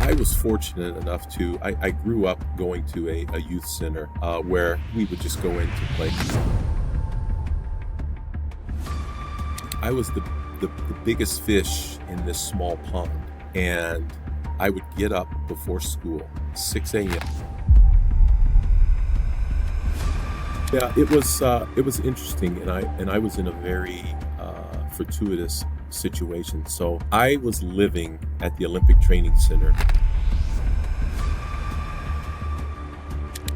I was fortunate enough I grew up going to a youth center where we would just go in to play. I was the biggest fish in this small pond, and I would get up before school, 6 a.m. Yeah, it was interesting, and I was in a very fortuitous situation. So I was living at the Olympic Training Center.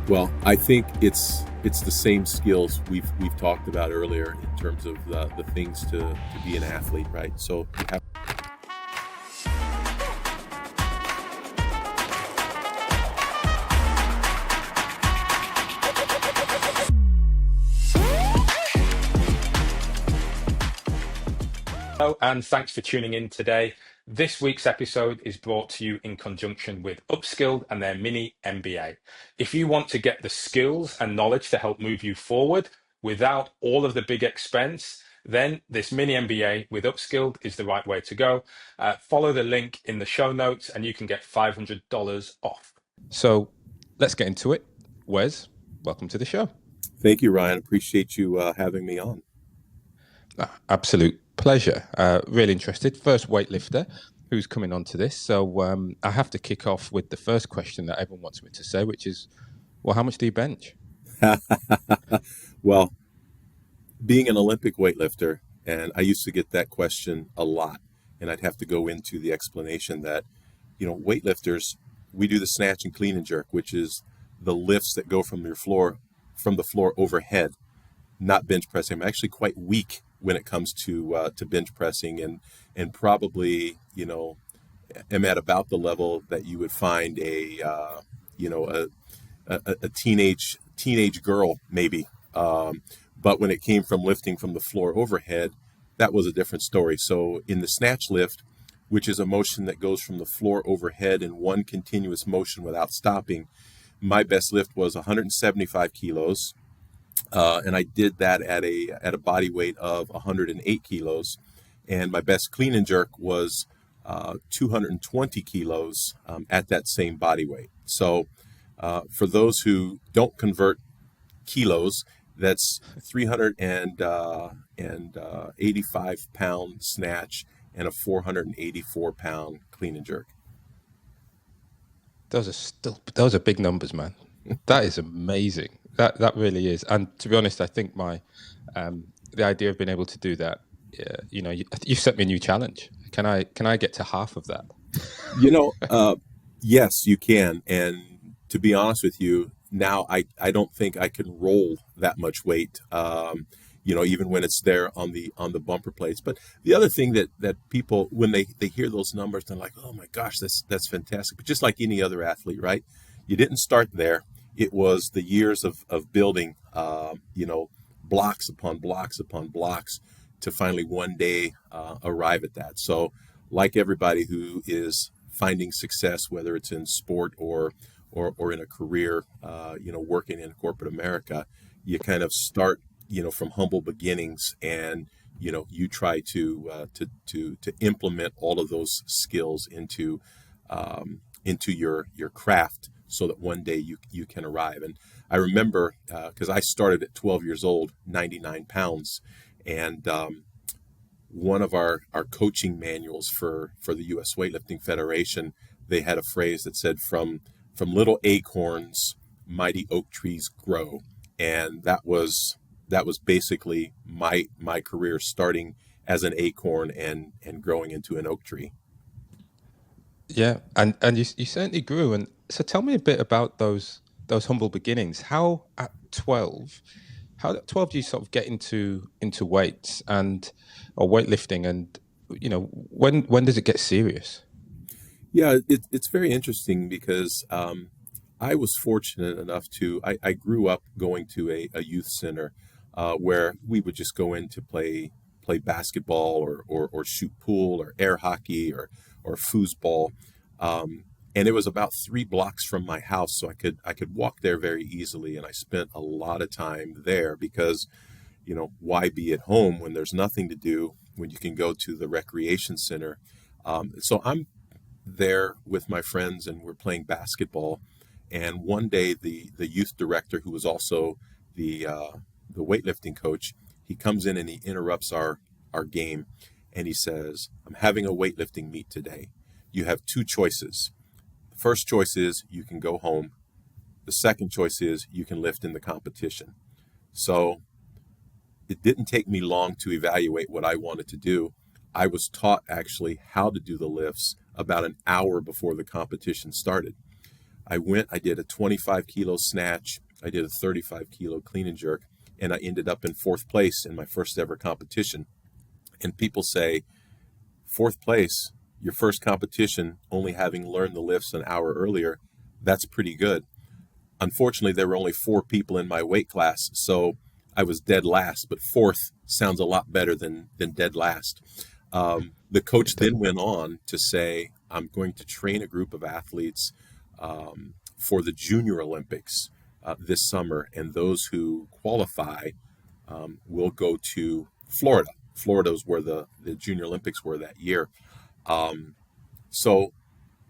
Well, I think it's the same skills we've talked about earlier in terms of the things to be an athlete, right? So you have. Hello, and thanks for tuning in today. This week's episode is brought to you in conjunction with Upskilled and their mini MBA. If you want to get the skills and knowledge to help move you forward without all of the big expense, then this mini MBA with Upskilled is the right way to go. Follow the link in the show notes and you can get $500 off. So let's get into it. Wes, welcome to the show. Thank you, Ryan. Appreciate you having me on. Absolute pleasure. Really interested. First weightlifter who's coming on to this. So I have to kick off with the first question that everyone wants me to say, which is, well, how much do you bench? Well, being an Olympic weightlifter, and I used to get that question a lot, and I'd have to go into the explanation that, weightlifters, we do the snatch and clean and jerk, which is the lifts that go from the floor overhead, not bench pressing. I'm actually quite weak when it comes to bench pressing, and probably am at about the level that you would find a teenage girl maybe. But when it came from lifting from the floor overhead, that was a different story. So in the snatch lift, which is a motion that goes from the floor overhead in one continuous motion without stopping, my best lift was 175 kilos. And I did that at a body weight of 108 kilos. And my best clean and jerk was 220 kilos at that same body weight. So for those who don't convert kilos, that's 385 pound snatch and a 484 pound clean and jerk. Those are big numbers, man. That is amazing. That really is. And to be honest, I think the idea of being able to do that, you set me a new challenge. Can I get to half of that? Yes, you can. And to be honest with you, now I don't think I can roll that much weight, even when it's there on the bumper plates. But the other thing that people, when they hear those numbers, they're like, oh my gosh, that's fantastic. But just like any other athlete, right? You didn't start there. It was the years of building, blocks upon blocks upon blocks to finally one day arrive at that. So like everybody who is finding success, whether it's in sport or in a career, working in corporate America, you kind of start, from humble beginnings, and you try to implement all of those skills into your craft, so that one day you can arrive. And I remember because I started at 12 years old, 99 pounds, and one of our coaching manuals for the U.S. Weightlifting Federation, they had a phrase that said, from little acorns, mighty oak trees grow. And that was basically my career, starting as an acorn and growing into an oak tree. Yeah, and you certainly grew. And so tell me a bit about those humble beginnings. How at 12 do you sort of get into weights or weightlifting, and when does it get serious? Yeah, it's very interesting because I was fortunate enough I grew up going to a youth center where we would just go in to play basketball or shoot pool or air hockey or foosball. And it was about 3 blocks from my house, so I could walk there very easily. And I spent a lot of time there because, why be at home when there's nothing to do, when you can go to the recreation center? So I'm there with my friends and we're playing basketball. And one day, the youth director, who was also the weightlifting coach, he comes in and he interrupts our game, and he says, "I'm having a weightlifting meet today. You have two choices. The first choice is you can go home. The second choice is you can lift in the competition." So it didn't take me long to evaluate what I wanted to do. I was taught actually how to do the lifts about an hour before the competition started. I did a 25 kilo snatch, I did a 35 kilo clean and jerk, and I ended up in fourth place in my first ever competition. And people say, fourth place, your first competition, only having learned the lifts an hour earlier, that's pretty good. Unfortunately, there were only four people in my weight class, so I was dead last, but fourth sounds a lot better than dead last. The coach It does. then went on to say, "I'm going to train a group of athletes for the Junior Olympics this summer, and those who qualify will go to Florida." Florida was where the Junior Olympics were that year. So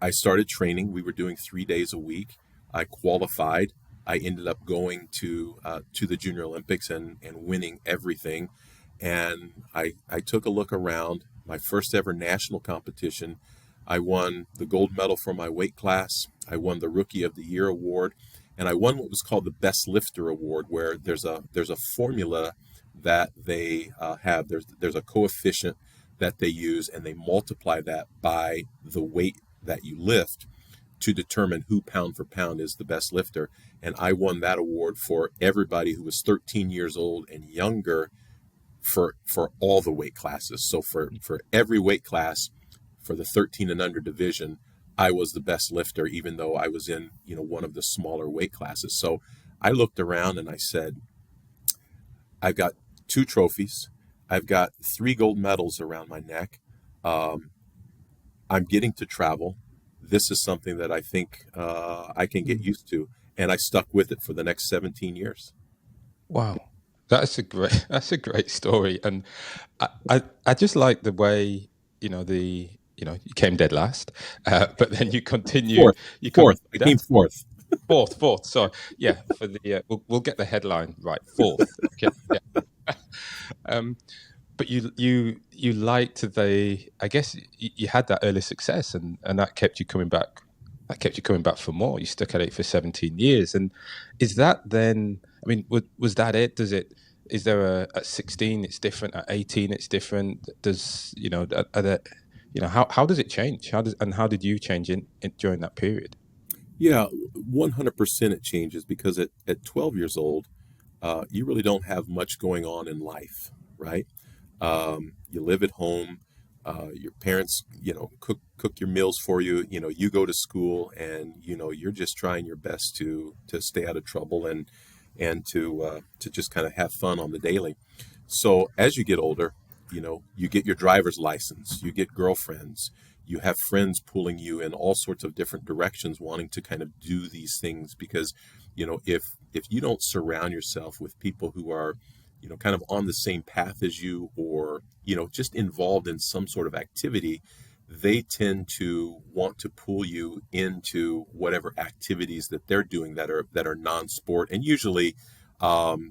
I started training. We were doing 3 days a week. I qualified. I ended up going to the Junior Olympics and winning everything. And I took a look around. My first ever national competition, I won the gold medal for my weight class. I won the Rookie of the Year award, and I won what was called the Best Lifter award, where there's a formula that they have. There's a coefficient that they use, and they multiply that by the weight that you lift to determine who pound for pound is the best lifter. And I won that award for everybody who was 13 years old and younger, for all the weight classes. So for every weight class, for the 13 and under division, I was the best lifter, even though I was in one of the smaller weight classes. So I looked around and I said, I've got two trophies, I've got three gold medals around my neck. Um, I'm getting to travel. This is something that I think I can get used to, and I stuck with it for the next 17 years. Wow, that's a great story, and I just like the way you came dead last, but then you continued. Fourth, You come fourth. I came that's fourth. fourth. Sorry, yeah, for the we'll get the headline right. Fourth, okay, yeah. Um, but you liked the. I guess you had that early success, and that kept you coming back. That kept you coming back for more. You stuck at it for 17 years, and is that then? I mean, was that it? Does it? Is there at 16 it's different, at 18 it's different? Does are there, how does it change? How did you change in during that period? Yeah, 100% it changes because at 12 years old, you really don't have much going on in life, right? You live at home. Your parents, cook your meals for you. You go to school, and you're just trying your best to stay out of trouble and to just kind of have fun on the daily. So as you get older, you get your driver's license, you get girlfriends, you have friends pulling you in all sorts of different directions, wanting to kind of do these things because, if you don't surround yourself with people who are, kind of on the same path as you, or, just involved in some sort of activity, they tend to want to pull you into whatever activities that they're doing that are non-sport, and usually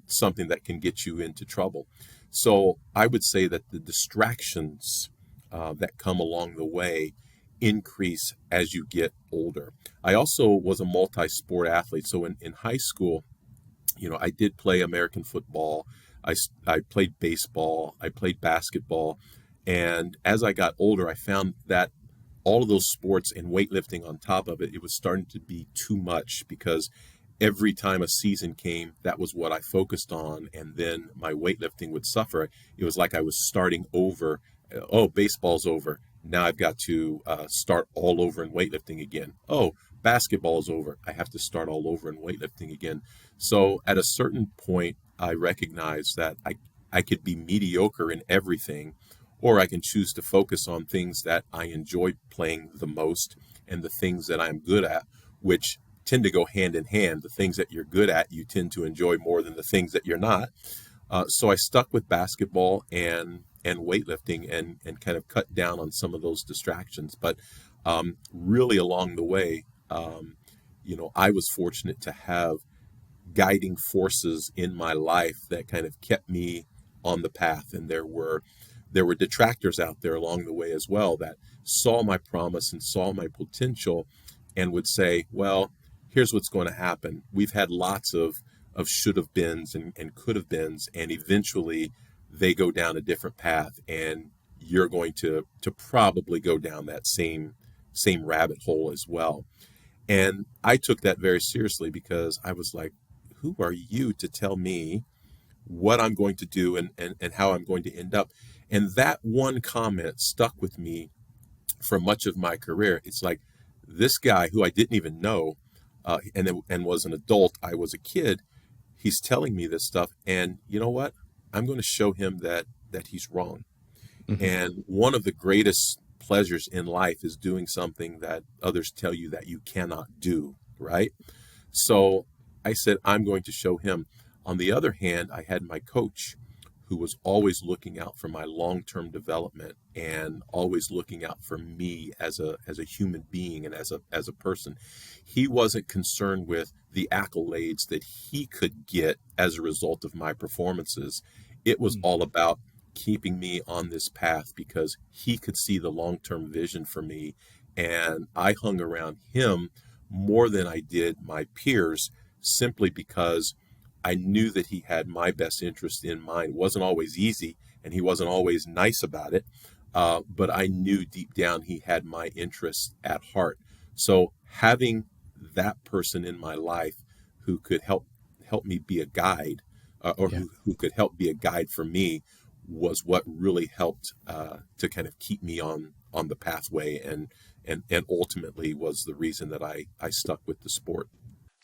something that can get you into trouble. So I would say that the distractions that come along the way increase as you get older. I also was a multi-sport athlete. So in high school, I did play American football. I played baseball. I played basketball. And as I got older, I found that all of those sports and weightlifting on top of it, it was starting to be too much because every time a season came, that was what I focused on. And then my weightlifting would suffer. It was like I was starting over. Oh, baseball's over. Now I've got to start all over in weightlifting again. Oh, basketball's over. I have to start all over in weightlifting again. So at a certain point, I recognized that I could be mediocre in everything, or I can choose to focus on things that I enjoy playing the most and the things that I'm good at, which tend to go hand in hand. The things that you're good at, you tend to enjoy more than the things that you're not. So I stuck with basketball and weightlifting and kind of cut down on some of those distractions. But Really along the way, I was fortunate to have guiding forces in my life that kind of kept me on the path. And there were detractors out there along the way as well that saw my promise and saw my potential and would say, well, here's what's going to happen. We've had lots of should have beens and could have beens, and eventually they go down a different path, and you're going to probably go down that same rabbit hole as well. And I took that very seriously because I was like, who are you to tell me what I'm going to do and how I'm going to end up? And that one comment stuck with me for much of my career. It's like this guy who I didn't even know, and was an adult. I was a kid. He's telling me this stuff, and you know what? I'm going to show him that he's wrong. Hmm. And one of the greatest pleasures in life is doing something that others tell you that you cannot do, right? So I said, I'm going to show him. On the other hand, I had my coach who was always looking out for my long-term development and always looking out for me as a human being and as a person. He wasn't concerned with the accolades that he could get as a result of my performances. It was all about keeping me on this path because he could see the long-term vision for me, and I hung around him more than I did my peers simply because I knew that he had my best interest in mind. It wasn't always easy, and he wasn't always nice about it, but I knew deep down he had my interests at heart. So having that person in my life who could help me be a guide, or Yeah. who could help be a guide for me, was what really helped to kind of keep me on the pathway, and ultimately was the reason that I stuck with the sport.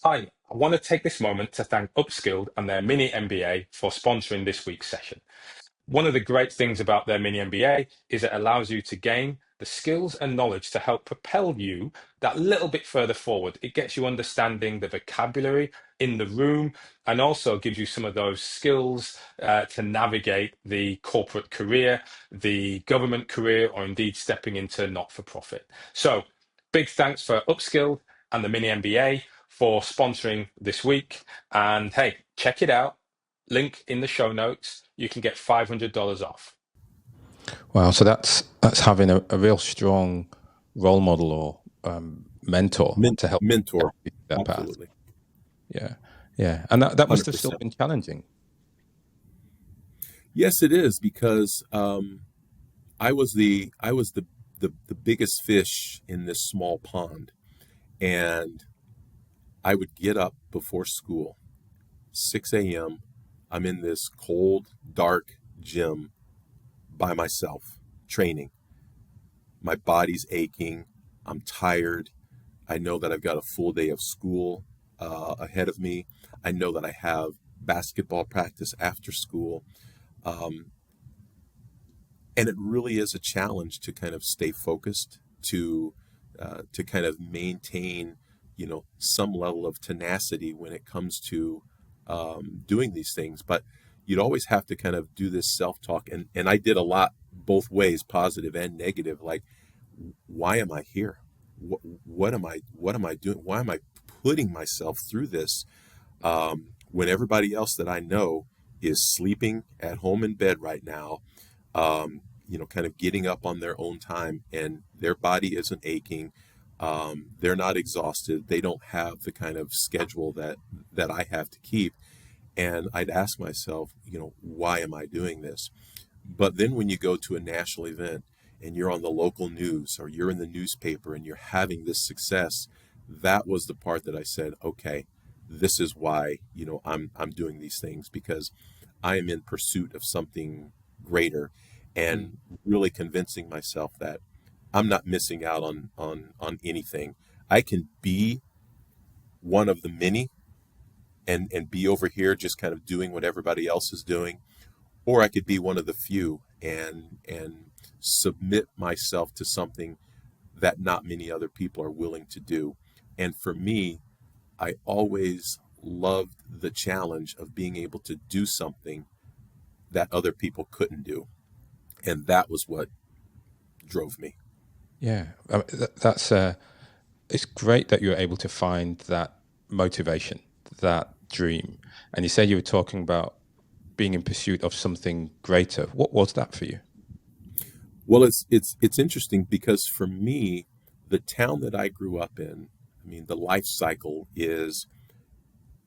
Hi, I want to take this moment to thank Upskilled and their mini MBA for sponsoring this week's session. One of the great things about their mini MBA is it allows you to gain the skills and knowledge to help propel you that little bit further forward. It gets you understanding the vocabulary in the room and also gives you some of those skills to navigate the corporate career, the government career, or indeed stepping into not for profit. So, big thanks for Upskilled and the mini MBA for sponsoring this week. And hey, check it out. Link in the show notes. You can get $500 off. Wow, so that's having a real strong role model or mentor to help Mentor, you that path. absolutely. Yeah, yeah, and that must have still 100%. been challenging. Yes, it is because I was the biggest fish in this small pond, and I would get up before school, 6 a.m. I'm in this cold, dark gym by myself, training. My body's aching. I'm tired. I know that I've got a full day of school ahead of me. I know that I have basketball practice after school. Um, and it really is a challenge to kind of stay focused, to kind of maintain, some level of tenacity when it comes to doing these things. But you'd always have to kind of do this self-talk, and I did a lot both ways, positive and negative. Like, why am I here? What am I doing? Why am I putting myself through this, when everybody else that I know is sleeping at home in bed right now, kind of getting up on their own time, and their body isn't aching. They're not exhausted. They don't have the kind of schedule that I have to keep. And I'd ask myself, why am I doing this? But then when you go to a national event and you're on the local news or you're in the newspaper and you're having this success, that was the part that I said, okay, this is why, I'm doing these things, because I am in pursuit of something greater, Mm. and really convincing myself that I'm not missing out on anything. I can be one of the many, and be over here just kind of doing what everybody else is doing, or I could be one of the few and submit myself to something that not many other people are willing to do. And for me, I always loved the challenge of being able to do something that other people couldn't do. And that was what drove me. Yeah, I mean, that's it's great that you're able to find that motivation, that dream. And you say you were talking about being in pursuit of something greater. What was that for you? Well, it's interesting because for me, the town that I grew up in, I mean, the life cycle is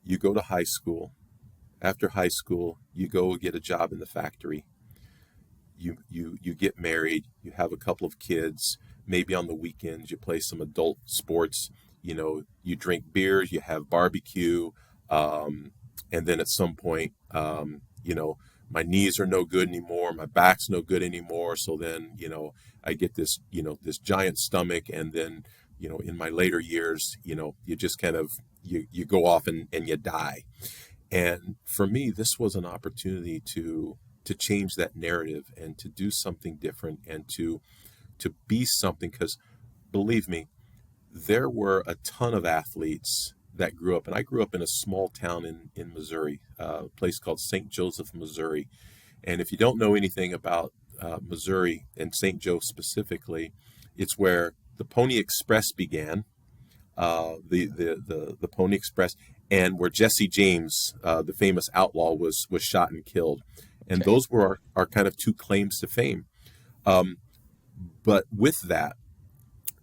you go to high school. After high school, you go get a job in the factory. You get married, you have a couple of kids, maybe on the weekends you play some adult sports, you drink beers, you have barbecue, and then at some point, my knees are no good anymore, my back's no good anymore, so then, I get this giant stomach, and then, in my later years, you just kind of, you go off and you die. And for me, this was an opportunity to change that narrative and to do something different and to be something. Because believe me, there were a ton of athletes that grew up, and I grew up in a small town in Missouri, a place called St. Joseph, Missouri. And if you don't know anything about Missouri and St. Joe specifically, it's where the Pony Express began, the Pony Express, and where Jesse James, the famous outlaw, was shot and killed. And Okay. those were our kind of two claims to fame. Um, but with that,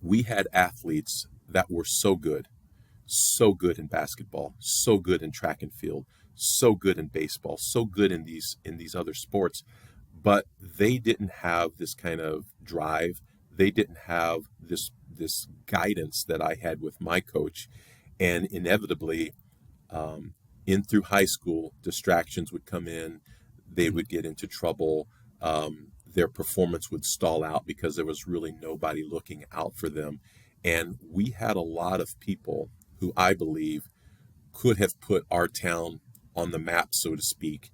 we had athletes that were so good in basketball, so good in track and field, so good in baseball, so good in these other sports, but they didn't have this kind of drive. They didn't have this guidance that I had with my coach, and inevitably, in through high school, distractions would come in. They would get into trouble. Their performance would stall out because there was really nobody looking out for them. And we had a lot of people who I believe could have put our town on the map, so to speak,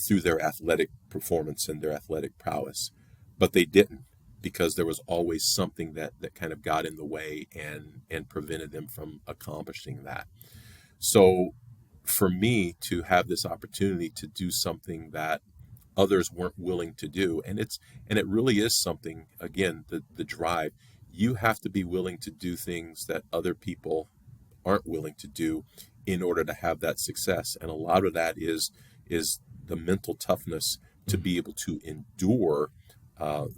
through their athletic performance and their athletic prowess. But they didn't, because there was always something that kind of got in the way and prevented them from accomplishing that. So for me to have this opportunity to do something that others weren't willing to do, and it really is something, again, the drive, you have to be willing to do things that other people aren't willing to do in order to have that success. And a lot of that is the mental toughness to be able to endure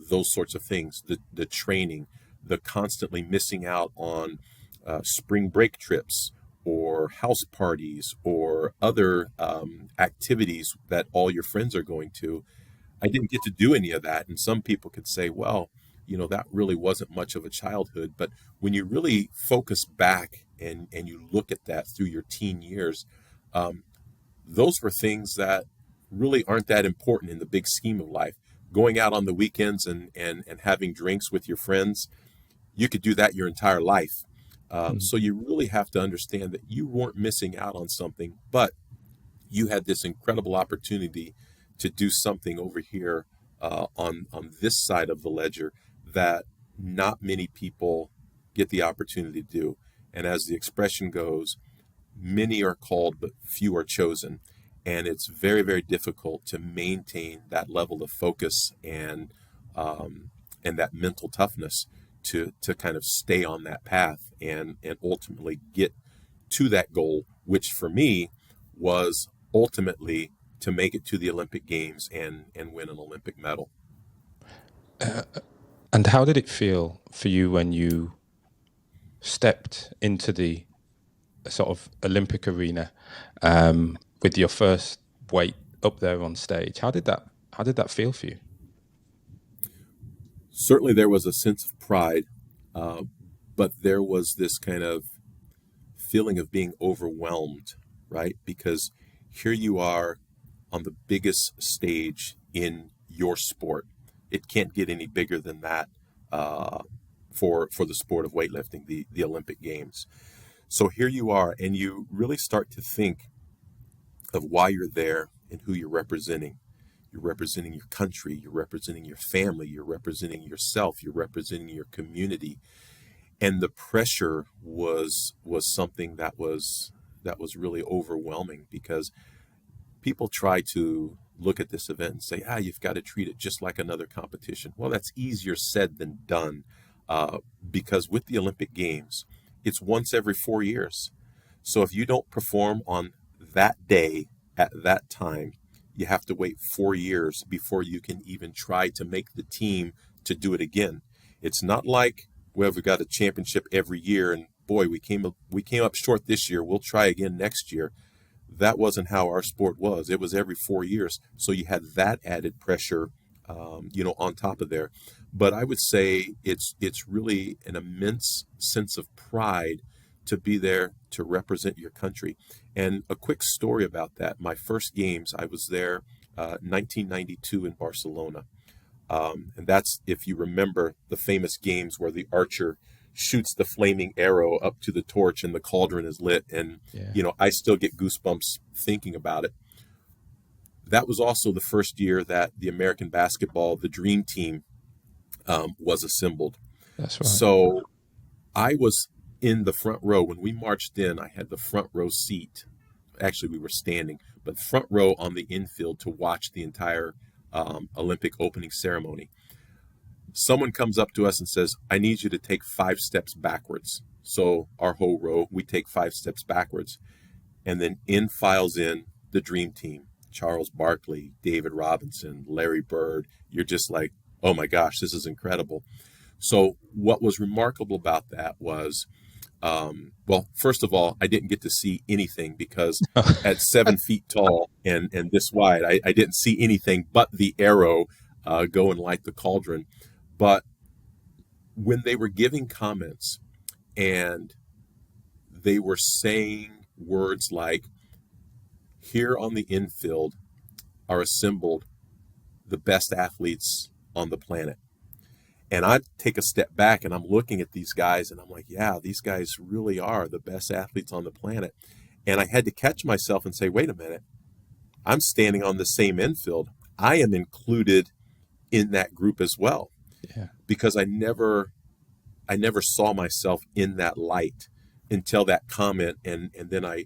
those sorts of things, the training, the constantly missing out on spring break trips or house parties or other activities that all your friends are going to. I didn't get to do any of that. And some people could say, well, that really wasn't much of a childhood. But when you really focus back and you look at that through your teen years, those were things that really aren't that important in the big scheme of life. Going out on the weekends and having drinks with your friends, you could do that your entire life. Mm. So you really have to understand that you weren't missing out on something, but you had this incredible opportunity to do something over here on this side of the ledger that not many people get the opportunity to do. And as the expression goes, many are called, but few are chosen. And it's very, very difficult to maintain that level of focus and that mental toughness to kind of stay on that path and ultimately get to that goal, which for me was ultimately to make it to the Olympic Games and win an Olympic medal. And how did it feel for you when you stepped into the sort of Olympic arena with your first weight up there on stage? How did that feel for you? Certainly, there was a sense of pride, uh, but there was this kind of feeling of being overwhelmed, right? Because here you are on the biggest stage in your sport. It can't get any bigger than that uh, for the sport of weightlifting, the Olympic Games. So here you are, and you really start to think of why you're there and who you're representing. You're representing your country, you're representing your family, you're representing yourself, you're representing your community. And the pressure was something that was really overwhelming, because people try to look at this event and say, you've got to treat it just like another competition. Well, that's easier said than done. because with the Olympic Games, it's once every 4 years. So if you don't perform on that day at that time, you have to wait 4 years before you can even try to make the team to do it again. It's not like, well, we've got a championship every year and boy, we came up short this year. We'll try again next year. That wasn't how our sport was. It was every 4 years. So you had that added pressure, on top of there. But I would say it's really an immense sense of pride to be there to represent your country. And a quick story about that. My first games, I was there 1992 in Barcelona. And that's, if you remember, the famous games where the archer shoots the flaming arrow up to the torch and the cauldron is lit. And, Yeah. I still get goosebumps thinking about it. That was also the first year that the American basketball, the Dream Team, was assembled. That's right. So I was in the front row. When we marched in, I had the front row seat. Actually, we were standing, but front row on the infield to watch the entire Olympic opening ceremony. Someone comes up to us and says, I need you to take 5 steps backwards. So our whole row, we take 5 steps backwards. And then files in the Dream Team. Charles Barkley, David Robinson, Larry Bird. You're just like, oh my gosh, this is incredible. So what was remarkable about that was, well, first of all, I didn't get to see anything because at 7 feet tall and this wide, I didn't see anything but the arrow go and light the cauldron. But when they were giving comments and they were saying words like, here on the infield are assembled the best athletes on the planet. And I take a step back and I'm looking at these guys and I'm like, yeah, these guys really are the best athletes on the planet. And I had to catch myself and say, wait a minute, I'm standing on the same infield. I am included in that group as well. Yeah. Because I never saw myself in that light until that comment. And then I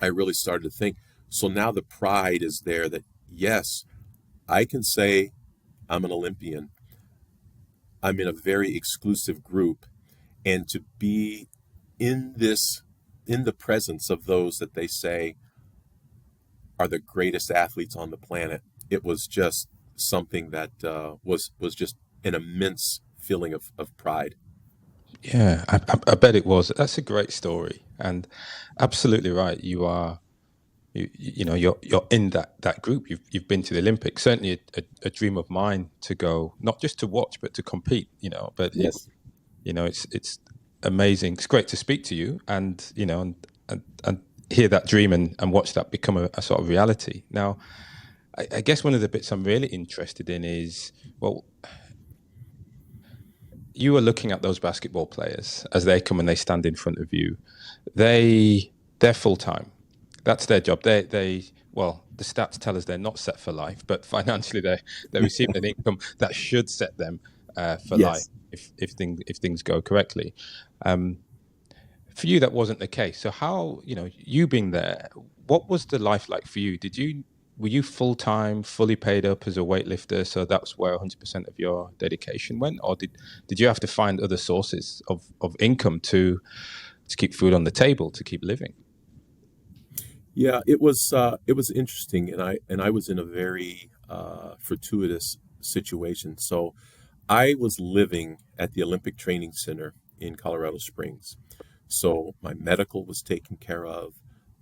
really started to think, so now the pride is there that, yes, I can say I'm an Olympian. I'm in a very exclusive group. And to be in the presence of those that they say are the greatest athletes on the planet, it was just something that was just an immense feeling of pride. Yeah, I bet it was. That's a great story, and absolutely right. You're in that group. You've been to the Olympics. Certainly a dream of mine to go, not just to watch but to compete. But Yes. it's amazing. It's great to speak to you, and and hear that dream and watch that become a sort of reality. Now, I guess one of the bits I'm really interested in is, well, you are looking at those basketball players as they come and they stand in front of you. They're full time. That's their job. Well, the stats tell us they're not set for life, but financially they receive an income that should set them for life if things go correctly. For you, that wasn't the case. So how, you being there, what was the life like for you? Were you full time, fully paid up as a weightlifter? So that's where 100% of your dedication went, or did you have to find other sources of income to keep food on the table, to keep living? Yeah, it was interesting, and I was in a very fortuitous situation. So I was living at the Olympic Training Center in Colorado Springs. So my medical was taken care of,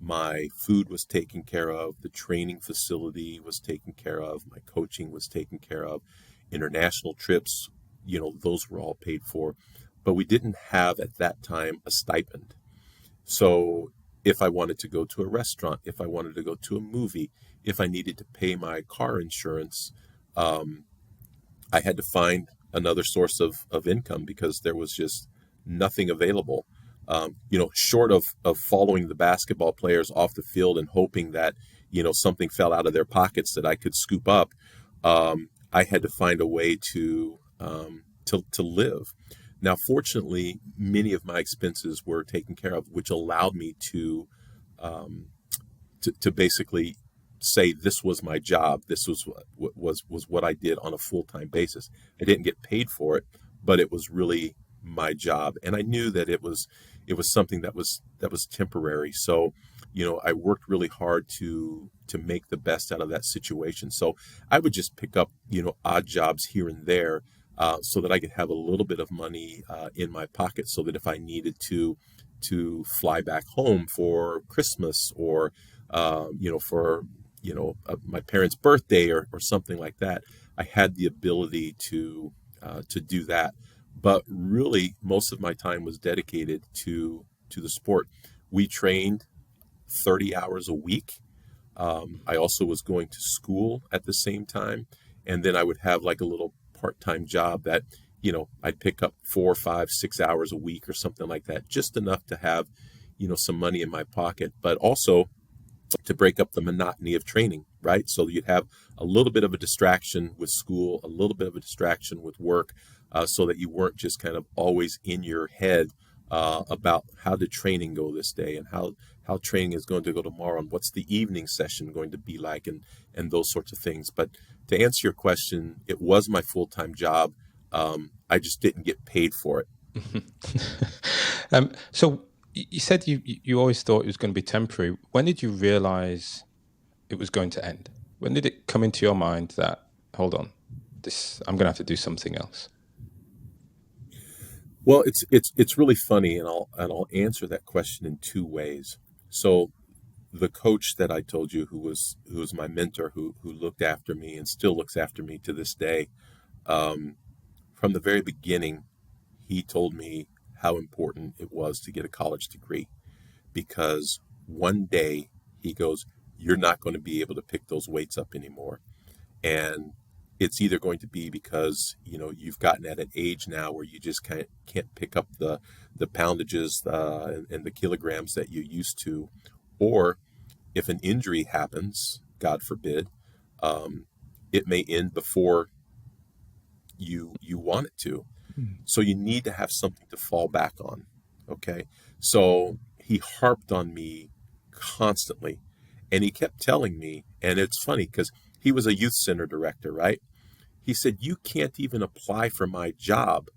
my food was taken care of, the training facility was taken care of, my coaching was taken care of, international trips, those were all paid for. But we didn't have at that time a stipend. So if I wanted to go to a restaurant, if I wanted to go to a movie, if I needed to pay my car insurance, I had to find another source of income because there was just nothing available. Short of following the basketball players off the field and hoping that, something fell out of their pockets that I could scoop up, I had to find a way to live. Now, fortunately, many of my expenses were taken care of, which allowed me to basically say this was my job. This was what I did on a full-time basis. I didn't get paid for it, but it was really my job, and I knew that it was something that was temporary. So, I worked really hard to make the best out of that situation. So I would just pick up odd jobs here and there, so that I could have a little bit of money in my pocket, so that if I needed to fly back home for Christmas, or for my parents' birthday, or something like that, I had the ability to do that. But really, most of my time was dedicated to the sport. We trained 30 hours a week. I also was going to school at the same time, and then I would have like a little part-time job that I'd pick up 4, 5, 6 hours a week or something like that, just enough to have some money in my pocket, but also to break up the monotony of training, right? So you'd have a little bit of a distraction with school, a little bit of a distraction with work, so that you weren't just kind of always in your head about how did training go this day, and how training is going to go tomorrow, and what's the evening session going to be like, and those sorts of things. But to answer your question, it was my full-time job. I just didn't get paid for it. So you said you always thought it was going to be temporary. When did you realize it was going to end? When did it come into your mind that, hold on, I'm going to have to do something else? Well, it's really funny, and I'll answer that question in two ways. So the coach that I told you, who was my mentor, who looked after me and still looks after me to this day, from the very beginning, he told me how important it was to get a college degree, because one day, he goes, you're not going to be able to pick those weights up anymore. And it's either going to be because you've gotten at an age now where you just can't pick up the poundages, and the kilograms that you used to, or if an injury happens, God forbid, it may end before you want it to. So you need to have something to fall back on. Okay. So he harped on me constantly, and he kept telling me, and it's funny because he was a youth center director, right? He said, you can't even apply for my job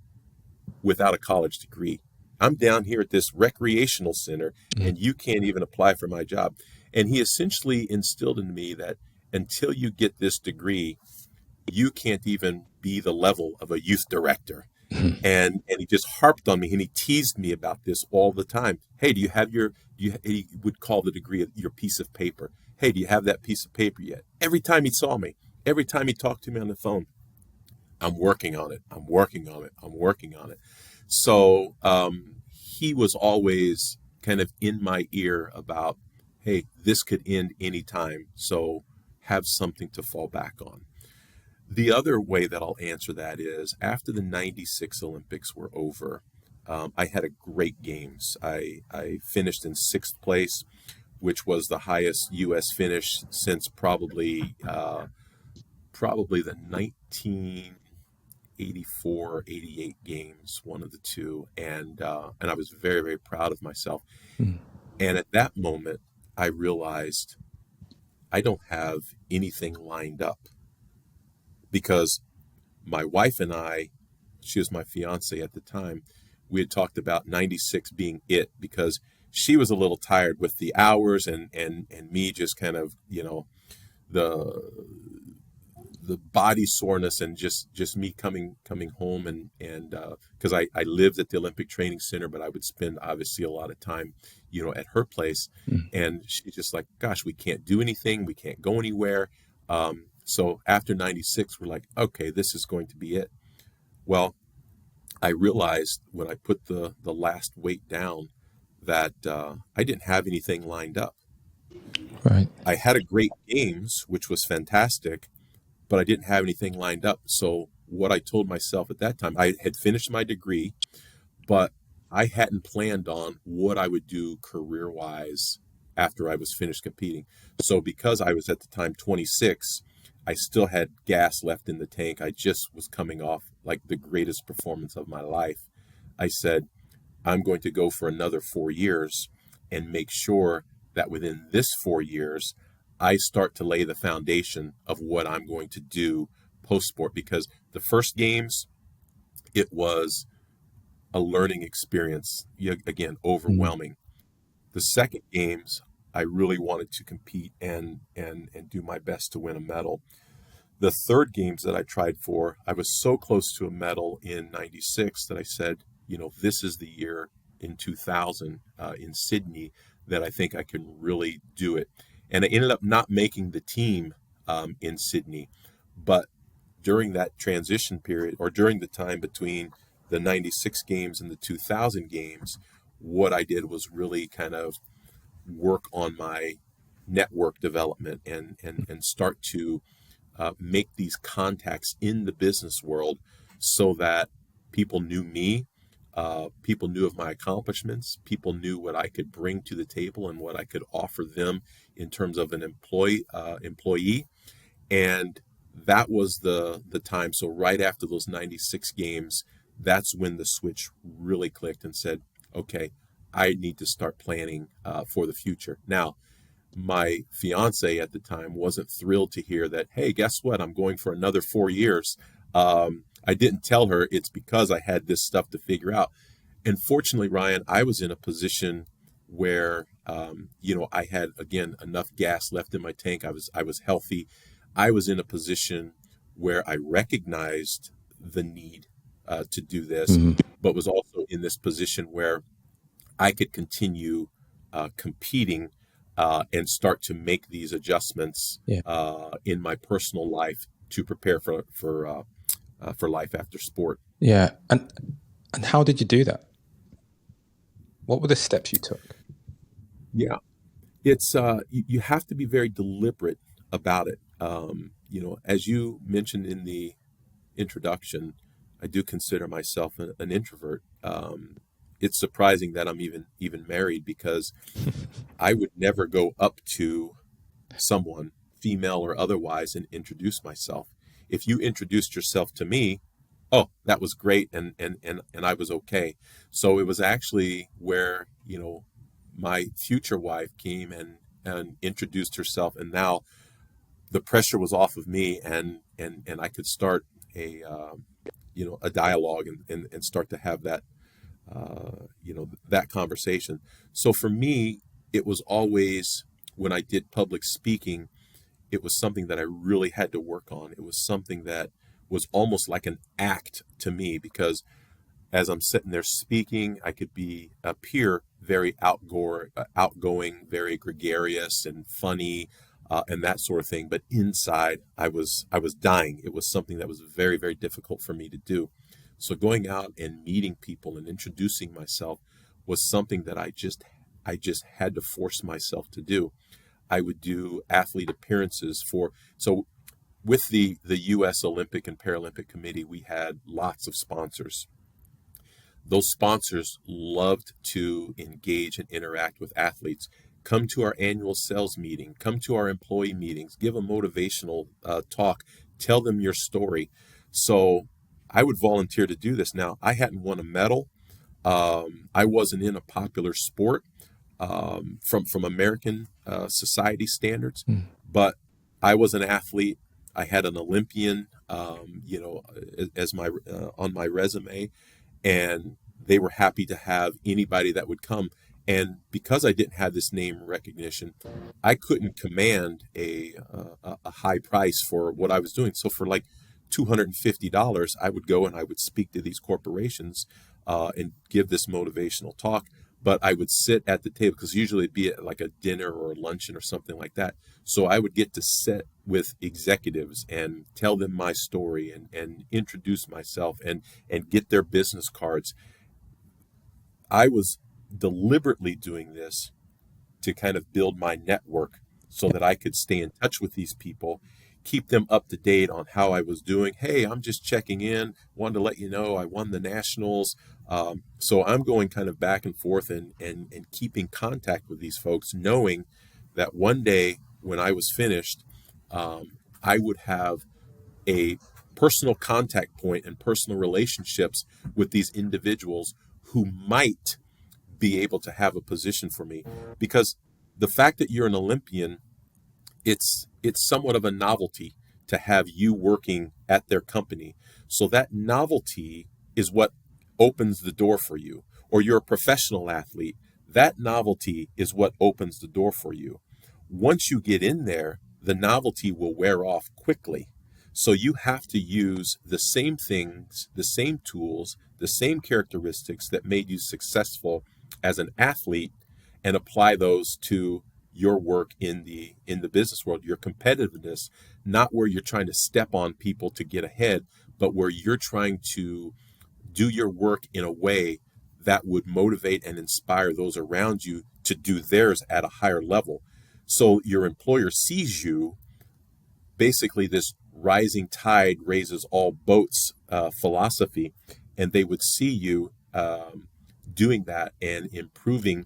without a college degree. I'm down here at this recreational center, and you can't even apply for my job. And he essentially instilled in me that until you get this degree, you can't even be the level of a youth director. And he just harped on me, and he teased me about this all the time. Hey, do you have he would call the degree your piece of paper. Hey, do you have that piece of paper yet? Every time he saw me, every time he talked to me on the phone, I'm working on it. I'm working on it. I'm working on it. So he was always kind of in my ear about, hey, this could end anytime. So have something to fall back on. The other way that I'll answer that is, after the 96 Olympics were over, I had a great games. I finished in 6th place, which was the highest U.S. finish since probably the 1984, 88 games, one of the two. And I was very, very proud of myself. And at that moment, I realized I don't have anything lined up, because my wife and I, she was my fiance at the time, we had talked about 96 being it, because she was a little tired with the hours, and me just kind of, the body soreness, and just me coming home, and because I lived at the Olympic Training Center, but I would spend obviously a lot of time, at her place. And she's just like, gosh, we can't do anything. We can't go anywhere. So after 96, we're like, okay, this is going to be it. Well, I realized when I put the last weight down that I didn't have anything lined up. Right. I had a great games, which was fantastic, but I didn't have anything lined up. So what I told myself at that time, I had finished my degree, but I hadn't planned on what I would do career-wise after I was finished competing. So because I was at the time 26, I still had gas left in the tank. I just was coming off like the greatest performance of my life. I said, I'm going to go for another 4 years and make sure that within this 4 years, I start to lay the foundation of what I'm going to do post-sport. Because the first games, it was a learning experience. Again, Mm. overwhelming. The second games, I really wanted to compete and do my best to win a medal. The third games that I tried for, I was so close to a medal in '96 that I said, this is the year in 2000 in Sydney that I think I can really do it. And I ended up not making the team in Sydney, but during that transition period, or during the time between the '96 games and the 2000 games, what I did was really kind of work on my network development and start to make these contacts in the business world so that people knew me, people knew of my accomplishments, people knew what I could bring to the table and what I could offer them in terms of an employee. And that was the time. So right after those '96 games, that's when the switch really clicked and said, okay, I need to start planning for the future. Now, my fiance at the time wasn't thrilled to hear that, hey, guess what? I'm going for another 4 years. I didn't tell her it's because I had this stuff to figure out. And fortunately, Ryan, I was in a position where, I had, again, enough gas left in my tank. I was healthy. I was in a position where I recognized the need to do this, Mm. but was also in this position where I could continue competing and start to make these adjustments Yeah. in my personal life to prepare for life after sport. Yeah. And how did you do that? What were the steps you took? Yeah, it's you have to be very deliberate about it. As you mentioned in the introduction, I do consider myself an introvert. It's surprising that I'm even married because I would never go up to someone, female or otherwise, and introduce myself. If you introduced yourself to me, oh, that was great, and I was okay. So it was actually where my future wife came and introduced herself, and now the pressure was off of me, and I could start a dialogue and start to have that conversation. So for me, it was always, when I did public speaking, it was something that I really had to work on. It was something that was almost like an act to me, because as I'm sitting there speaking, I could appear very outgoing, very gregarious and funny, and that sort of thing. But inside, I was dying. It was something that was very, very difficult for me to do. So going out and meeting people and introducing myself was something that I just had to force myself to do. I would do athlete appearances so with the U.S. Olympic and Paralympic Committee, we had lots of sponsors. Those sponsors loved to engage and interact with athletes. Come to our annual sales meeting, come to our employee meetings, give a motivational talk, tell them your story. So I would volunteer to do this. Now, I hadn't won a medal. I wasn't in a popular sport from American society standards, Mm. but I was an athlete. I had an Olympian, as my on my resume, and they were happy to have anybody that would come. And because I didn't have this name recognition, I couldn't command a high price for what I was doing. So for like $250, I would go and I would speak to these corporations and give this motivational talk. But I would sit at the table, because usually it'd be at like a dinner or a luncheon or something like that. So I would get to sit with executives and tell them my story and introduce myself and get their business cards. I was deliberately doing this to kind of build my network so that I could stay in touch with these people, keep them up to date on how I was doing. Hey, I'm just checking in. Wanted to let you know I won the nationals. So I'm going kind of back and forth and keeping contact with these folks, knowing that one day when I was finished, I would have a personal contact point and personal relationships with these individuals who might be able to have a position for me. Because the fact that you're an Olympian, it's somewhat of a novelty to have you working at their company. So that novelty is what opens the door for you. Or you're a professional athlete, that novelty is what opens the door for you. Once you get in there, the novelty will wear off quickly. So you have to use the same things, the same tools, the same characteristics that made you successful as an athlete, and apply those to your work in the business world, your competitiveness, not where you're trying to step on people to get ahead, but where you're trying to do your work in a way that would motivate and inspire those around you to do theirs at a higher level. So your employer sees you, basically this rising tide raises all boats philosophy, and they would see you doing that and improving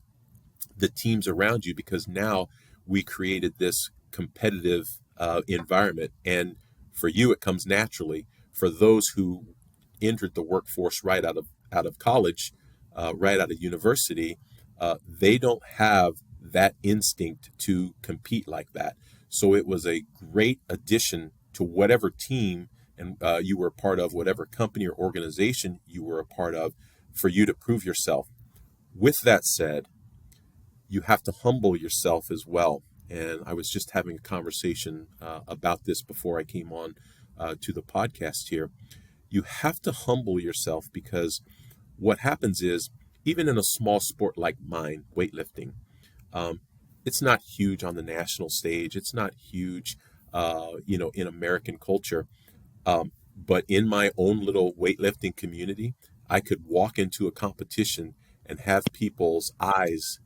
the teams around you, because now we created this competitive environment. And for you, it comes naturally. For those who entered the workforce right out of college, right out of university, they don't have that instinct to compete like that. So it was a great addition to whatever team and you were a part of, whatever company or organization you were a part of, for you to prove yourself. With that said, you have to humble yourself as well. And I was just having a conversation about this before I came on to the podcast here. You have to humble yourself, because what happens is, even in a small sport like mine, weightlifting, it's not huge on the national stage. It's not huge, in American culture. But in my own little weightlifting community, I could walk into a competition and have people's eyes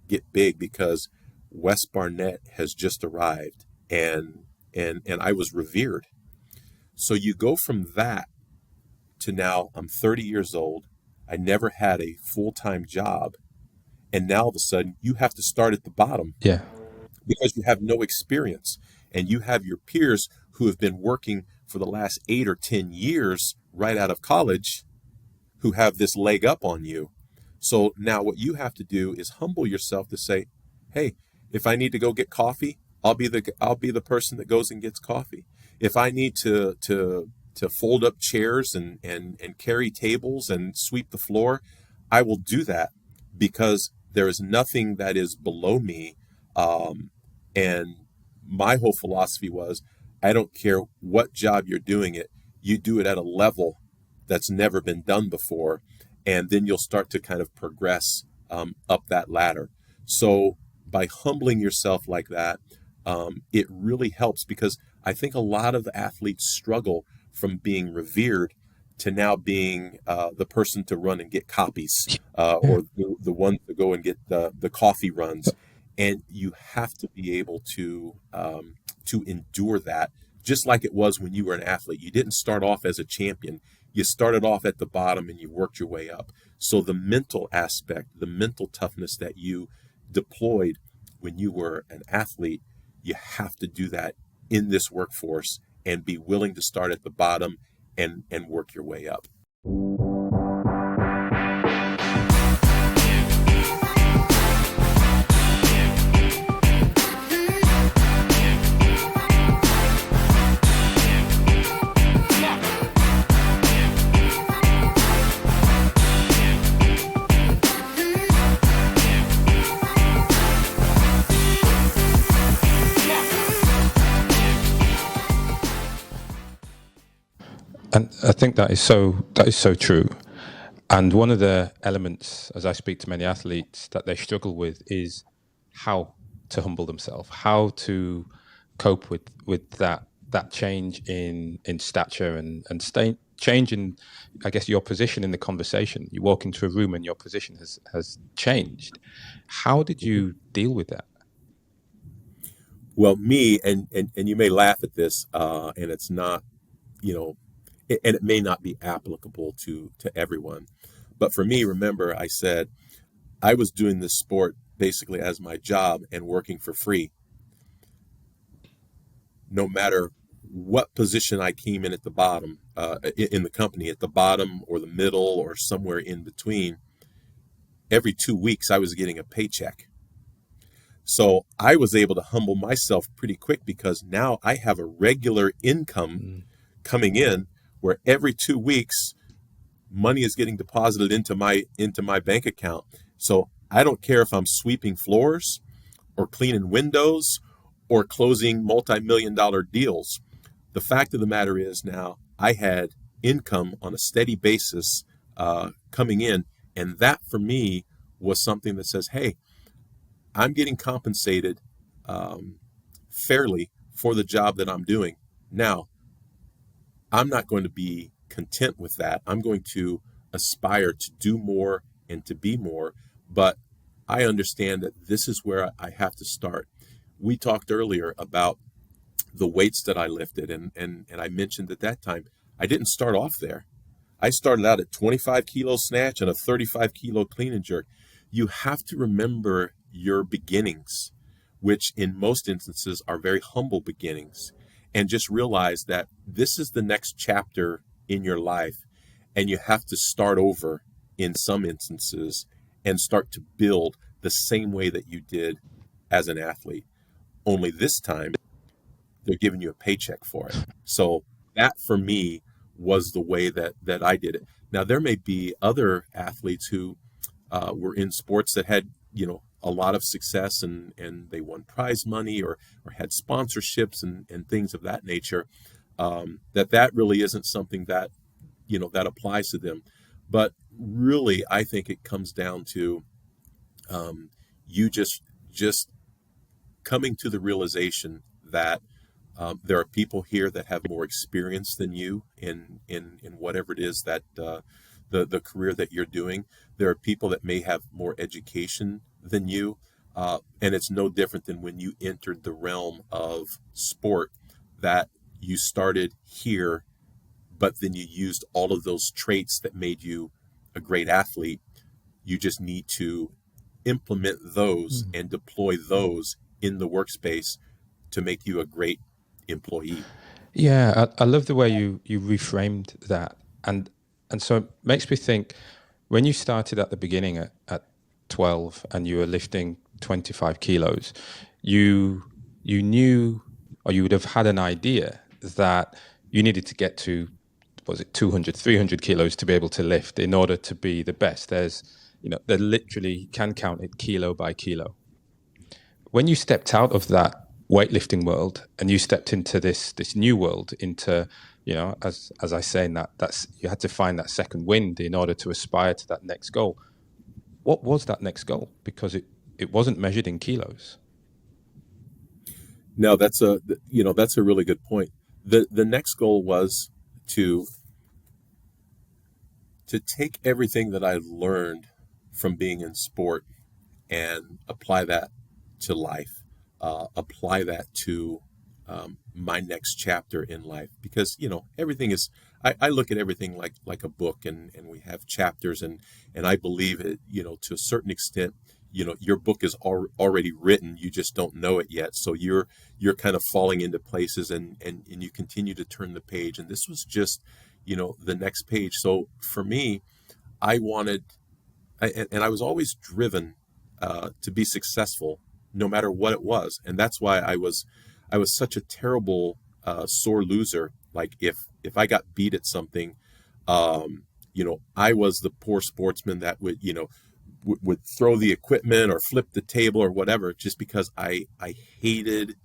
get big because Wes Barnett has just arrived, and I was revered. So you go from that to now I'm 30 years old. I never had a full-time job. And now all of a sudden you have to start at the bottom Yeah. because you have no experience. And you have your peers who have been working for the last 8 or 10 years right out of college who have this leg up on you. So now what you have to do is humble yourself to say, hey, if I need to go get coffee, I'll be the person that goes and gets coffee. If I need to fold up chairs and carry tables and sweep the floor, I will do that, because there is nothing that is below me. And my whole philosophy was, I don't care what job you're doing it, you do it at a level that's never been done before, and then you'll start to kind of progress up that ladder. So by humbling yourself like that, it really helps, because I think a lot of athletes struggle from being revered to now being the person to run and get copies, or the one to go and get the coffee runs. And you have to be able to endure that, just like it was when you were an athlete. You didn't start off as a champion. You started off at the bottom and you worked your way up. So the mental aspect, the mental toughness that you deployed when you were an athlete, you have to do that in this workforce and be willing to start at the bottom and work your way up. And I think that is so true. And one of the elements, as I speak to many athletes, that they struggle with is how to humble themselves, how to cope with that change in stature and change in, I guess, your position in the conversation. You walk into a room and your position has changed. How did you deal with that? Well, me, and you may laugh at this, and it's not, and it may not be applicable to everyone. But for me, remember, I said I was doing this sport basically as my job and working for free. No matter what position I came in at the bottom, in the company, at the bottom or the middle or somewhere in between, every 2 weeks I was getting a paycheck. So I was able to humble myself pretty quick, because now I have a regular income coming in, where every 2 weeks money is getting deposited into my bank account. So I don't care if I'm sweeping floors or cleaning windows or closing multi-million dollar deals. The fact of the matter is now I had income on a steady basis coming in. And that for me was something that says, hey, I'm getting compensated fairly for the job that I'm doing. Now, I'm not going to be content with that. I'm going to aspire to do more and to be more. But I understand that this is where I have to start. We talked earlier about the weights that I lifted, and I mentioned at that time, I didn't start off there. I started out at 25 kilo snatch and a 35 kilo clean and jerk. You have to remember your beginnings, which in most instances are very humble beginnings, and just realize that this is the next chapter in your life, and you have to start over in some instances and start to build the same way that you did as an athlete. Only this time, they're giving you a paycheck for it. So that for me was the way that I did it. Now there may be other athletes who were in sports that had a lot of success and they won prize money or had sponsorships and things of that nature. That really isn't something that that applies to them. But really, I think it comes down to you just coming to the realization that there are people here that have more experience than you in whatever it is that the career that you're doing. There are people that may have more education than you, and it's no different than when you entered the realm of sport, that you started here, but then you used all of those traits that made you a great athlete. You just need to implement those and deploy those in the workspace to make you a great employee. Yeah, I love the way you reframed that, and so it makes me think, when you started at the beginning at 12 and you were lifting 25 kilos, you knew, or you would have had an idea that you needed to get to, was it 200, 300 kilos to be able to lift in order to be the best. They literally can count it kilo by kilo. When you stepped out of that weightlifting world and you stepped into this new world, into, as I say, that's you had to find that second wind in order to aspire to that next goal. What was that next goal? Because it wasn't measured in kilos. No, that's a really good point. The next goal was to take everything that I've learned from being in sport and apply that to life, apply that to my next chapter in life. Because everything is, I look at everything like a book, and we have chapters, and I believe it, to a certain extent, your book is already written, you just don't know it yet. So you're kind of falling into places, and you continue to turn the page, and this was just the next page. So for me, I wanted, and I was always driven to be successful no matter what it was. And that's why I was such a terrible sore loser. Like if I got beat at something, I was the poor sportsman that would throw the equipment or flip the table or whatever, just because I hated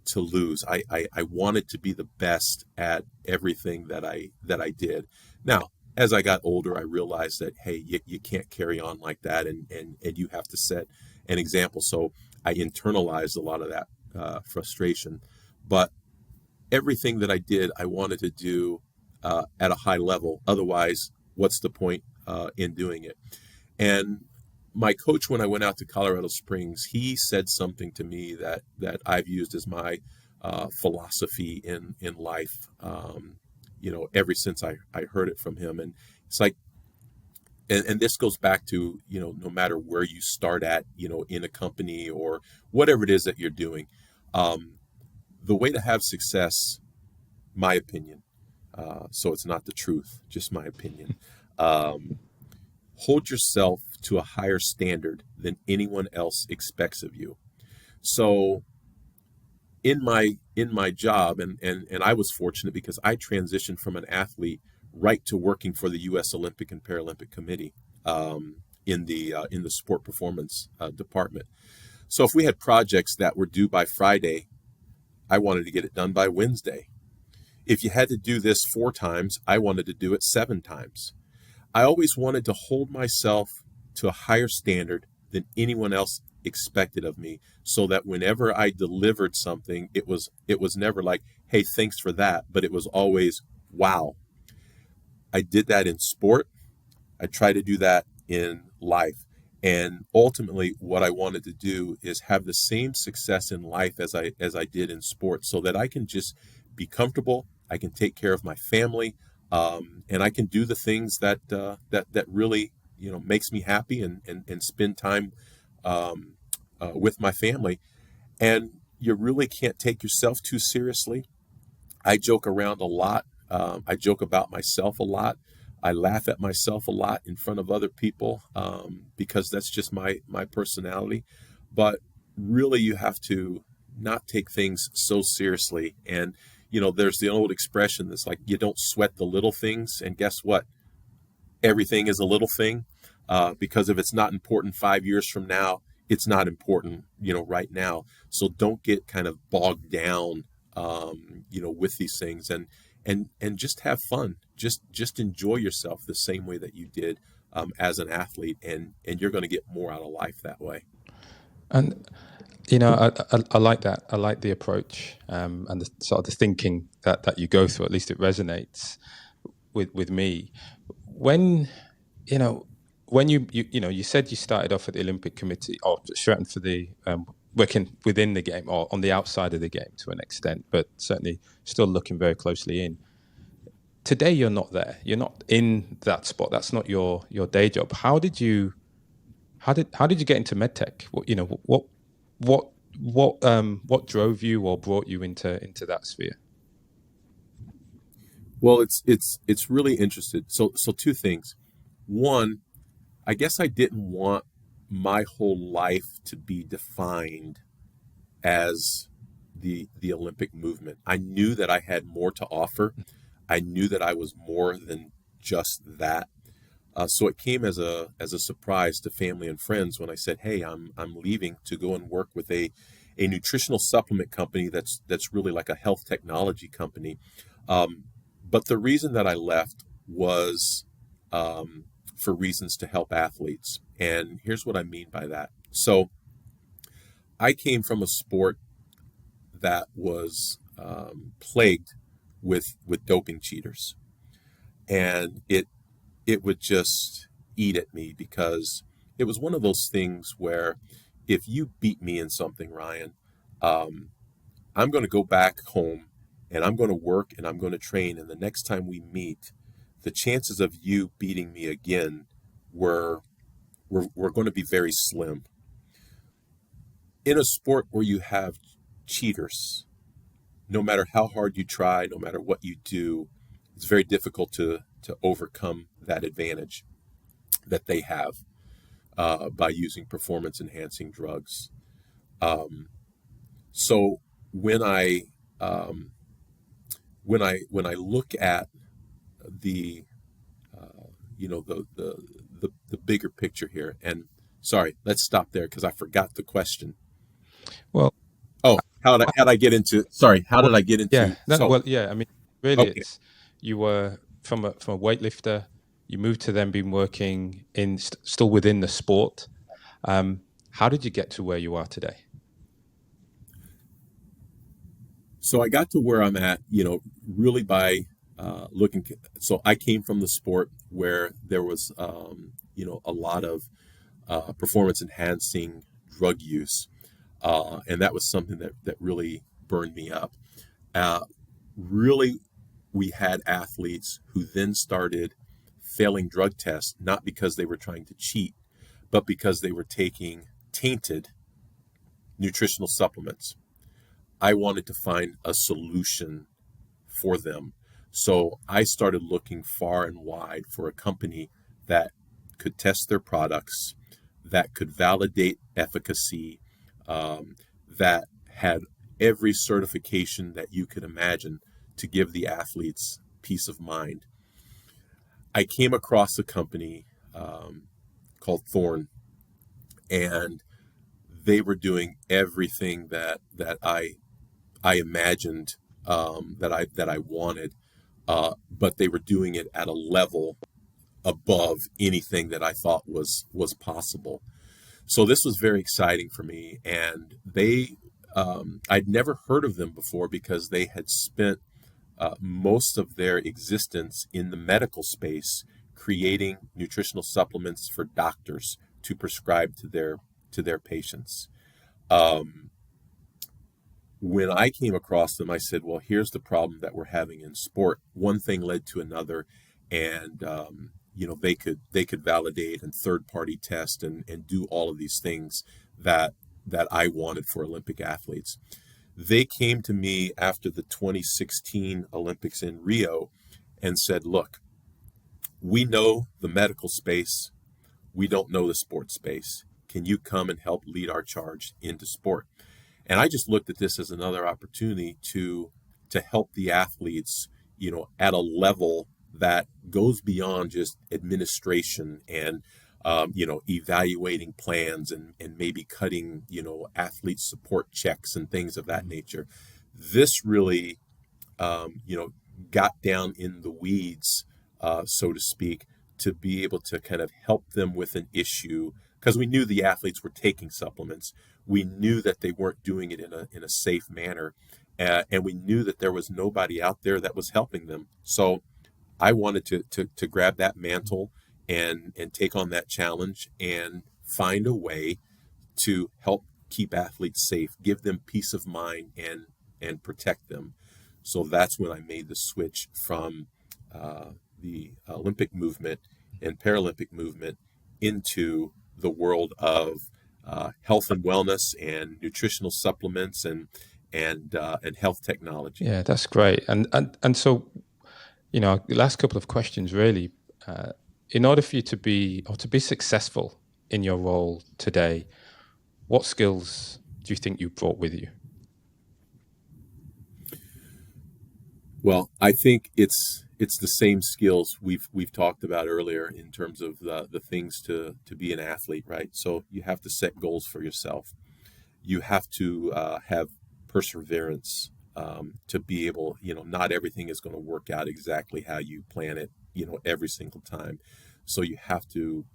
to lose. I wanted to be the best at everything that I did. Now, as I got older, I realized that, hey, you can't carry on like that, and you have to set an example. So I internalized a lot of that frustration. But everything that I did, I wanted to do at a high level. Otherwise, what's the point in doing it? And my coach, when I went out to Colorado Springs, he said something to me that I've used as my philosophy in life. Ever since I heard it from him. And it's like, and this goes back to, no matter where you start at, in a company or whatever it is that you're doing, the way to have success, my opinion, so it's not the truth, just my opinion, hold yourself to a higher standard than anyone else expects of you. So in my job, and I was fortunate because I transitioned from an athlete right to working for the U.S. Olympic and Paralympic Committee in the sport performance department. So if we had projects that were due by Friday, I wanted to get it done by Wednesday. If you had to do this 4 times, I wanted to do it 7 times. I always wanted to hold myself to a higher standard than anyone else expected of me, so that whenever I delivered something, it was never like, hey, thanks for that, but it was always, wow. I did that in sport. I try to do that in life. And ultimately, what I wanted to do is have the same success in life as I did in sports, so that I can just be comfortable. I can take care of my family, and I can do the things that really makes me happy, and spend time with my family. And you really can't take yourself too seriously. I joke around a lot. I joke about myself a lot. I laugh at myself a lot in front of other people, because that's just my personality. But really, you have to not take things so seriously. And there's the old expression that's like, you don't sweat the little things. And guess what? Everything is a little thing, because if it's not important 5 years from now, it's not important, right now. So don't get kind of bogged down, with these things, and just have fun. Just enjoy yourself the same way that you did as an athlete, and you're going to get more out of life that way. And I like that. I like the approach, and the sort of the thinking that you go through. At least it resonates with me. When when you said you started off at the Olympic Committee, or certain for the working within the game or on the outside of the game to an extent, but certainly still looking very closely in. Today, you're not there. You're not in that spot. That's not your day job. How did you get into medtech? What drove you or brought you into that sphere? Well, it's really interesting. So 2 things. One, I guess I didn't want my whole life to be defined as the Olympic movement. I knew that I had more to offer. I knew that I was more than just that. So it came as a surprise to family and friends when I said, "Hey, I'm leaving to go and work with a nutritional supplement company that's really like a health technology company." But the reason that I left was for reasons to help athletes, and here's what I mean by that. So I came from a sport that was plagued with doping cheaters, and it would just eat at me, because it was one of those things where if you beat me in something, Ryan, I'm going to go back home and I'm going to work and I'm going to train, and the next time we meet, the chances of you beating me again were going to be very slim. In a sport where you have cheaters, no matter how hard you try, no matter what you do, it's very difficult to overcome that advantage that they have by using performance enhancing drugs. So when I look at the the bigger picture here, and sorry, let's stop there because I forgot the question. Well, Oh, how did I get into? Sorry, how did I get into? I mean, really, Okay. it's you were from a weightlifter. You moved to then being working in still within the sport. How did you get to where you are today? So I got to where I'm at, really by looking. So I came from the sport where there was, a lot of performance enhancing drug use, and that was something that really burned me up. Really, we had athletes who then started failing drug tests, not because they were trying to cheat, but because they were taking tainted nutritional supplements. I wanted to find a solution for them. So I started looking far and wide for a company that could test their products, that could validate efficacy, that had every certification that you could imagine to give the athletes peace of mind. I came across a company called Thorn, and they were doing everything that I imagined, that I wanted, but they were doing it at a level above anything that I thought was possible. So this was very exciting for me, and I'd never heard of them before because they had spent most of their existence in the medical space creating nutritional supplements for doctors to prescribe to their patients. Um, when I came across them, I said, "Well, here's the problem that we're having in sport." One thing led to another, and they could validate and third party test and do all of these things that I wanted for Olympic athletes. They came to me after the 2016 Olympics in Rio and said, "Look, we know the medical space, we don't know the sports space. Can you come and help lead our charge into sport?" And I just looked at this as another opportunity to help the athletes, at a level that goes beyond just administration and evaluating plans and maybe cutting, athlete support checks and things of that nature. This really, um, you know, got down in the weeds, so to speak, to be able to kind of help them with an issue because we knew the athletes were taking supplements. We knew that they weren't doing it in a safe manner, and we knew that there was nobody out there that was helping them. So I wanted to grab that mantle and take on that challenge and find a way to help keep athletes safe, give them peace of mind, and protect them. So that's when I made the switch from the Olympic movement and Paralympic movement into the world of health and wellness and nutritional supplements and health technology. Yeah, that's great. And so, the last couple of questions really. In order for you to be successful in your role today, what skills do you think you brought with you? Well, I think it's the same skills we've talked about earlier in terms of the things to be an athlete, right? So you have to set goals for yourself. You have to have perseverance, to be able, not everything is going to work out exactly how you plan it, every single time. So you have to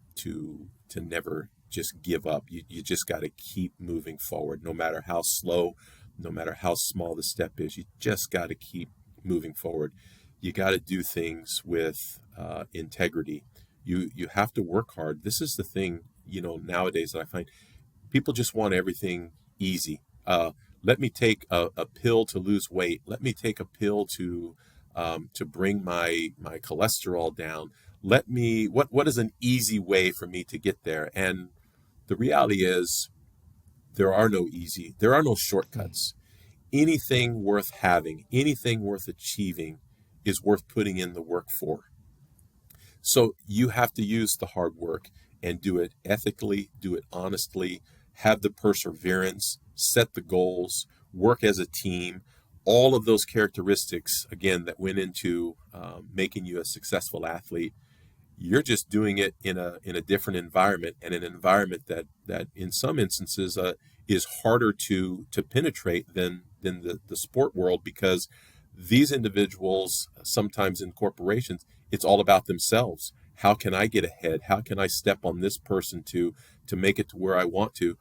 never just give up. You just got to keep moving forward, no matter how slow, no matter how small the step is. You just got to keep moving forward. You got to do things with integrity. You have to work hard. This is the thing, nowadays that I find people just want everything easy. Let me take a pill to lose weight. Let me take a pill to bring my cholesterol down. What is an easy way for me to get there? And the reality is there are no shortcuts. Anything worth having, anything worth achieving is worth putting in the work for. So you have to use the hard work and do it ethically, do it honestly, have the perseverance, set the goals, work as a team. All of those characteristics, again, that went into making you a successful athlete. You're just doing it in a different environment, and an environment that in some instances is harder to penetrate than the sport world, because these individuals, sometimes in corporations, it's all about themselves. How can I get ahead? How can I step on this person to make it to where I want to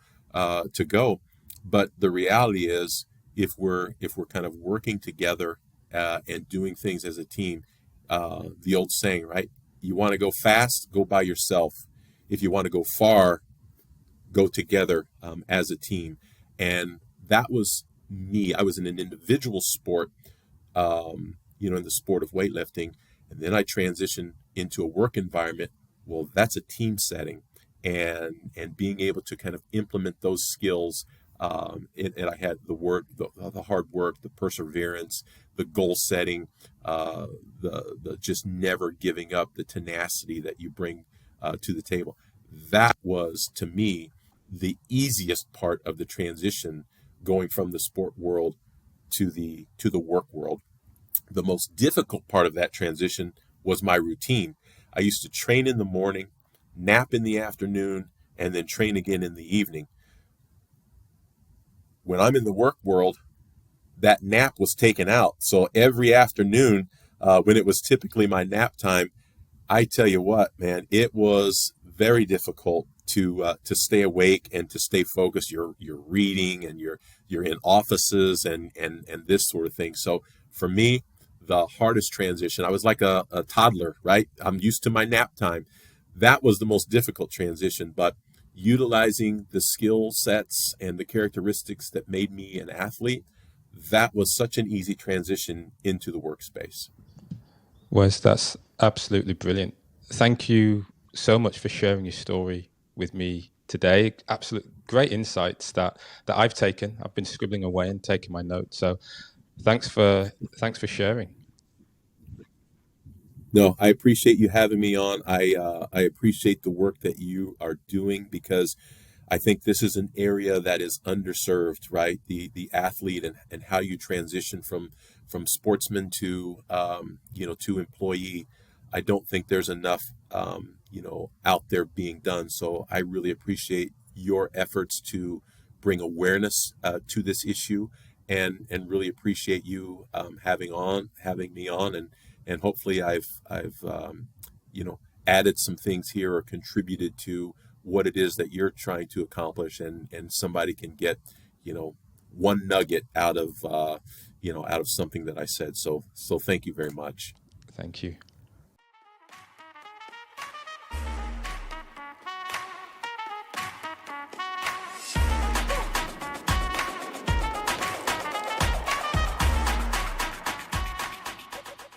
go? But the reality is, if we're kind of working together and doing things as a team, the old saying, right? You want to go fast, go by yourself. If you want to go far, go together as a team. And that was me. I was in an individual sport, in the sport of weightlifting, and then I transitioned into a work environment. Well, that's a team setting, and being able to kind of implement those skills. And I had the hard work, the perseverance, the goal setting, the just never giving up, the tenacity that you bring to the table. That was, to me, the easiest part of the transition, going from the sport world to the work world. The most difficult part of that transition was my routine. I used to train in the morning, nap in the afternoon, and then train again in the evening. When I'm in the work world, that nap was taken out. So every afternoon, when it was typically my nap time, I tell you what, man, it was very difficult to stay awake and to stay focused. You're reading and you're in offices and this sort of thing. So for me, the hardest transition, I was like a toddler, right? I'm used to my nap time. That was the most difficult transition, but utilizing the skill sets and the characteristics that made me an athlete, that was such an easy transition into the workspace. Wes, that's absolutely brilliant. Thank you so much for sharing your story with me today. Absolute great insights that I've taken. I've been scribbling away and taking my notes. So thanks for sharing. No, I appreciate you having me on. I appreciate the work that you are doing because I think this is an area that is underserved, right? The athlete and how you transition from sportsman to to employee. I don't think there's enough out there being done. So I really appreciate your efforts to bring awareness to this issue, and really appreciate you having me on, and hopefully I've added some things here or contributed to what it is that you're trying to accomplish, and somebody can get one nugget out of out of something that I said. So thank you very much. Thank you.